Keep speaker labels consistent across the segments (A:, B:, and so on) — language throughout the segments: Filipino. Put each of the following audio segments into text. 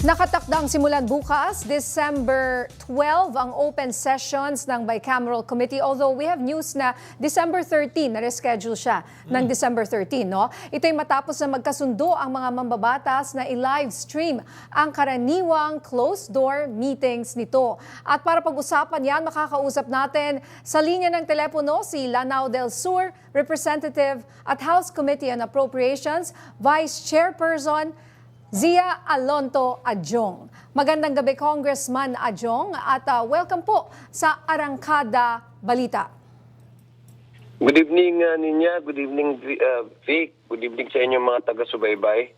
A: Nakatakdang simulan bukas, December 12, ang open sessions ng Bicameral Committee. Although we have news na December 13, na-reschedule siya ng December 13. No? Ito'y matapos na magkasundo ang mga mambabatas na i-live stream ang karaniwang closed-door meetings nito. At para pag-usapan yan, makakausap natin sa linya ng telepono si Lanao del Sur, Representative at House Committee on Appropriations, Vice Chairperson Zia Alonto Adjong. Magandang gabi, Congressman Adjong, at welcome po sa Arangkada Balita.
B: Good evening, Ninya. Good evening, Vic. Good evening sa inyong mga taga-subaybay.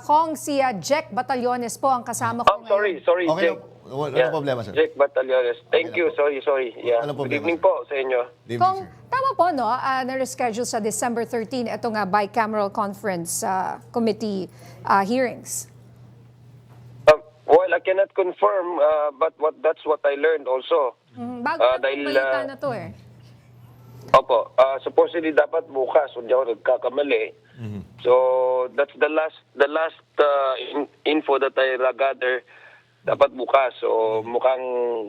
A: Kong si Jack Batallones po ang kasama ko ngayon.
B: Sorry,
C: Okay,
B: Jack.
C: walang problema, sir.
B: Jack Batallones. Thank
C: Okay
B: you. Sorry. Yeah.
C: Walang
B: Good
C: problema,
B: evening
C: sir.
B: po sa inyo.
C: Good evening,
A: Kong,
C: sir.
A: tama po, no? Na-reschedule sa December 13 itong Bicameral Conference Committee hearings.
B: Well, I cannot confirm, but that's what I learned also.
A: Bago na
B: dahil,
A: balita na to eh.
B: Opo, supposedly dapat bukas, hindi ako nagkakamali. So that's the last info that I gather. Dapat bukas. So mukhang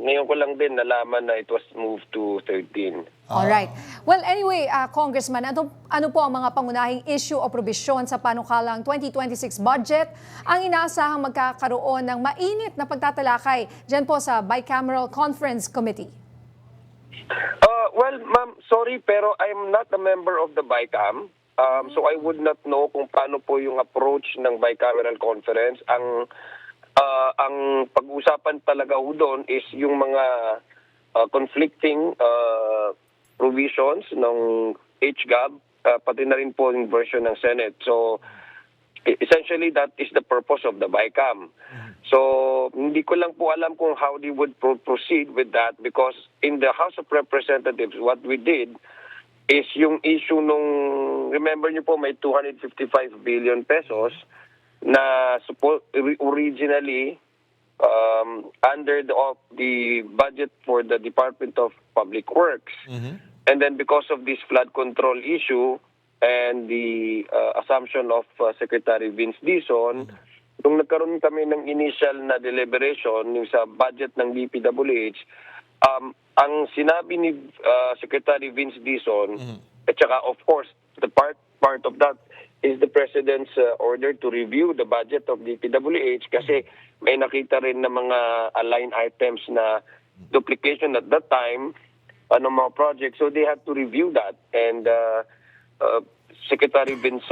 B: ngayon ko lang din nalaman na it was moved to 13.
A: Alright. Well, anyway, Congressman, ano po ang mga pangunahing issue o probisyon sa panukalang 2026 budget ang inaasahang magkakaroon ng mainit na pagtatalakay dyan po sa Bicameral Conference Committee?
B: Well, ma'am, sorry pero I'm not a member of the BICAM. So I would not know kung paano po yung approach ng Bicameral Conference. Ang pag-uusapan talaga ho doon is yung mga conflicting provisions ng HGAB, pati na rin po yung version ng Senate. So essentially that is the purpose of the BICAM. So hindi ko lang po alam kung how they would proceed with that, because in the House of Representatives what we did is yung issue nung, remember niyo po, may 255 billion pesos na originally under the budget for the Department of Public Works. And then because of this flood control issue and the assumption of Secretary Vince Dizon, nung nagkaroon kami ng initial na deliberation yung sa budget ng DPWH, ang sinabi ni Secretary Vince Dizon, at saka of course, the part of that is the President's order to review the budget of DPWH kasi may nakita rin na mga aligned items na duplication at that time, mga projects, so they had to review that. And Secretary Vince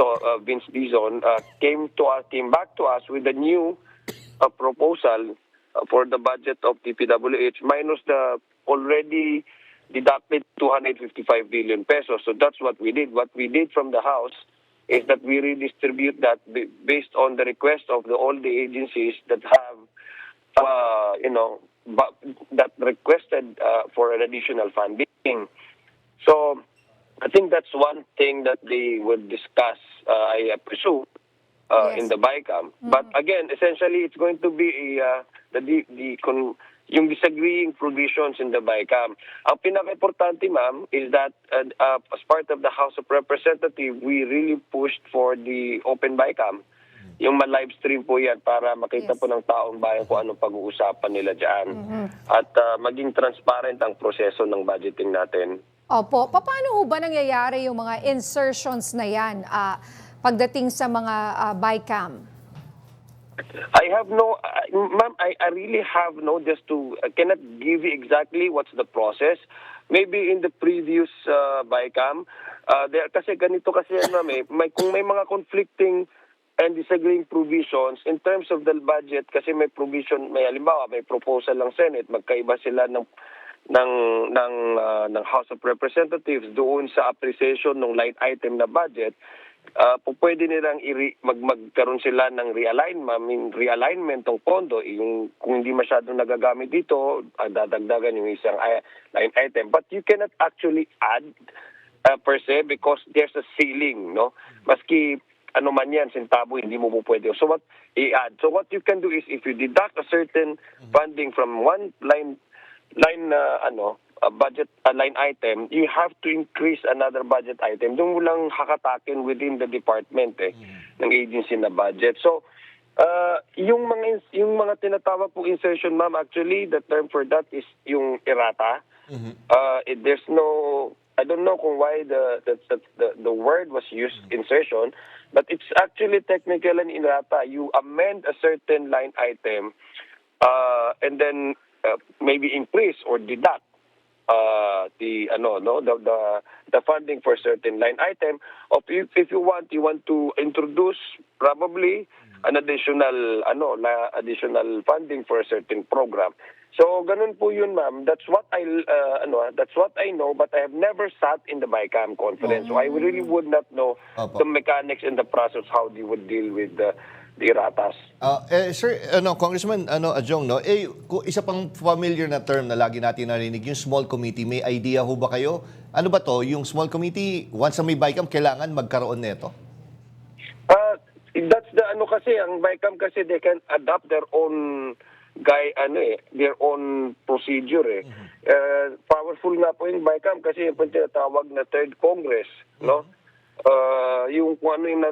B: Dizon came back to us with a new proposal for the budget of DPWH minus the already deducted 255 billion pesos. So that's what we did. What we did from the House is that we redistribute that based on the request of all the agencies that have, that requested for an additional funding. So I think that's one thing that they would discuss, I presume, in the BICAM. But again, essentially, it's going to be yung disagreeing provisions in the BICAM. Ang pinaka-importante, ma'am, is that as part of the House of Representatives, we really pushed for the open BICAM. Yung ma-live stream po yan para makita po ng taong bayan kung anong pag-uusapan nila dyan. At maging transparent ang proseso ng budgeting natin.
A: Opo. Paano ho ba nangyayari yung mga insertions na yan pagdating sa mga BICAM?
B: I have no, ma'am, I really have no, I cannot give you exactly what's the process. Maybe in the previous BICAM, kasi ganito kasi, ma'am, kung may mga conflicting and disagreeing provisions in terms of the budget, kasi may provision, halimbawa, may proposal ng Senate, magkaiba sila ng House of Representatives doon sa appreciation ng line item na budget. Pwede nilang magkaroon sila ng realignment ng pondo. Kung hindi masyadong nagagamit dito, dadagdagan yung isang line item. But you cannot actually add per se because there's a ceiling, no? Maski ano man yan, sentabo, hindi mo pwede. So what i-add? So what you can do is if you deduct a certain funding from one budget line item, you have to increase another budget item. Doon mo lang hakatakin within the department ng agency na budget. So Yung mga tinatawag pong insertion, ma'am, actually the term for that is yung errata. There's no, I don't know kung why the word was used, insertion, but it's actually technical and errata. You amend a certain line item and then maybe increase or deduct the funding for a certain line item. Or if you want to introduce probably an additional additional funding for a certain program. So ganun po yun, ma'am. That's what I know, but I have never sat in the BICAM conference. So I really would not know
C: Opo.
B: the mechanics and the process how they would deal with the erratas.
C: Sir, Congressman Adjong, no? Isa pang familiar na term na lagi natin narinig, yung small committee. May idea ho ba kayo? Ano ba to? Yung small committee, once na may BICAM, kailangan magkaroon nito?
B: That's the kasi ang BICAM kasi they can adopt their own their own procedure powerful nga po yung BICAM kasi yung tinatawag na Third Congress, no? Yung kung ano yung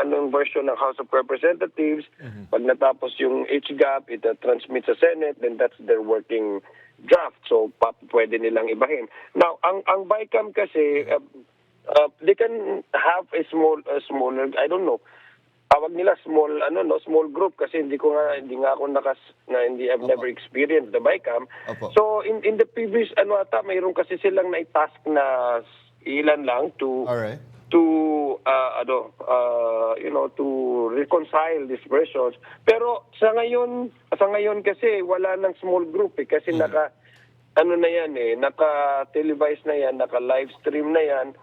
B: anong version ng House of Representatives, pag natapos yung HGAP, it transmits sa Senate, then that's their working draft. So pwede nilang ibahin. Now, ang BICAM kasi they can have a smaller, I don't know, tawag nila small group kasi hindi ako I've never experienced the BICAM.
C: Opo.
B: So in the previous mayroon kasi silang na-task na ilan lang to
C: Alright.
B: to reconcile these versions. Pero sa ngayon kasi wala nang small group kasi naka televise na yan, naka live stream na yan.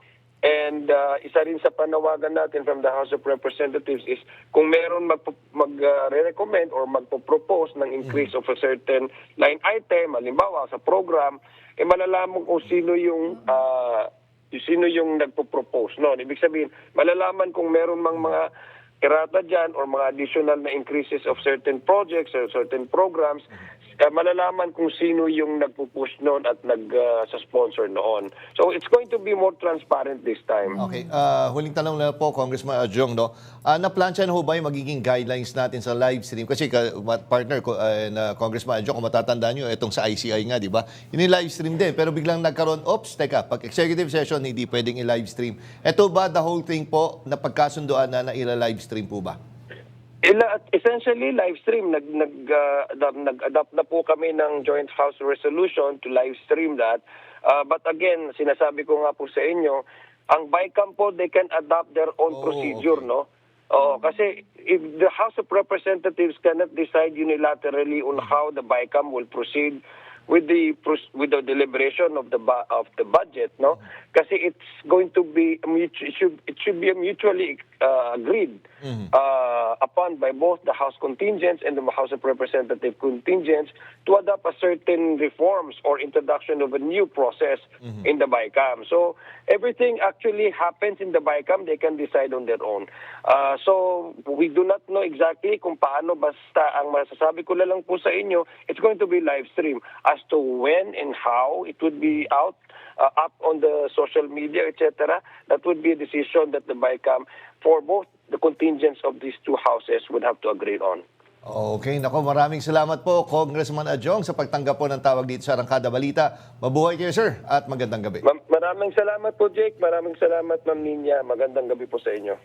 B: And isa rin sa panawagan natin from the House of Representatives is kung meron mag-recommend or magpo-propose ng increase of a certain line item, halimbawa sa program, malalaman kung sino yung nagpo-propose. No? Ibig sabihin, malalaman kung meron mga errata dyan or mga additional na increases of certain projects or certain programs, malalaman kung sino yung nagpo-push noon at sa-sponsor noon. So it's going to be more transparent this time.
C: Okay. Huling tanong na po, Congressman Adjong, no? Na-plansya na ho ba yung magiging guidelines natin sa live stream? Kasi partner ko, na Congressman Adjong, kung matatandaan nyo, itong sa ICI nga, di ba? Yun yung live stream din. Pero biglang nagkaroon, teka, pag executive session, hindi pwedeng i-live stream. Ito ba, the whole thing po, na pagkasunduan na ila-live stream po ba?
B: Essentially, live stream. Nag-adapt na po kami ng Joint House Resolution to live stream that. But again, sinasabi ko nga po sa inyo, ang BICAM po, they can adopt their own procedure,
C: okay.
B: no? Kasi if the House of Representatives cannot decide unilaterally on how the BICAM will proceed with the deliberation of the budget, no? Kasi it's going to be it should be mutually agreed upon by both the House contingents and the House of Representative contingents to adopt a certain reforms or introduction of a new process in the BICAM. So everything actually happens in the BICAM. They can decide on their own. So we do not know exactly kung paano, basta ang masasabi ko lang po sa inyo, it's going to be live stream. As to when and how it would be out, up on the social media, etc., that would be a decision that the BICAM, for both the contingents of these two houses, would have to agree on.
C: Okay, nako, maraming salamat po, Congressman Adjong, sa pagtanggap po ng tawag dito sa Arangkada Balita. Mabuhay kayo, sir, at magandang gabi.
B: Maraming salamat po, Jake. Maraming salamat, Ma'am Ninya. Magandang gabi po sa inyo.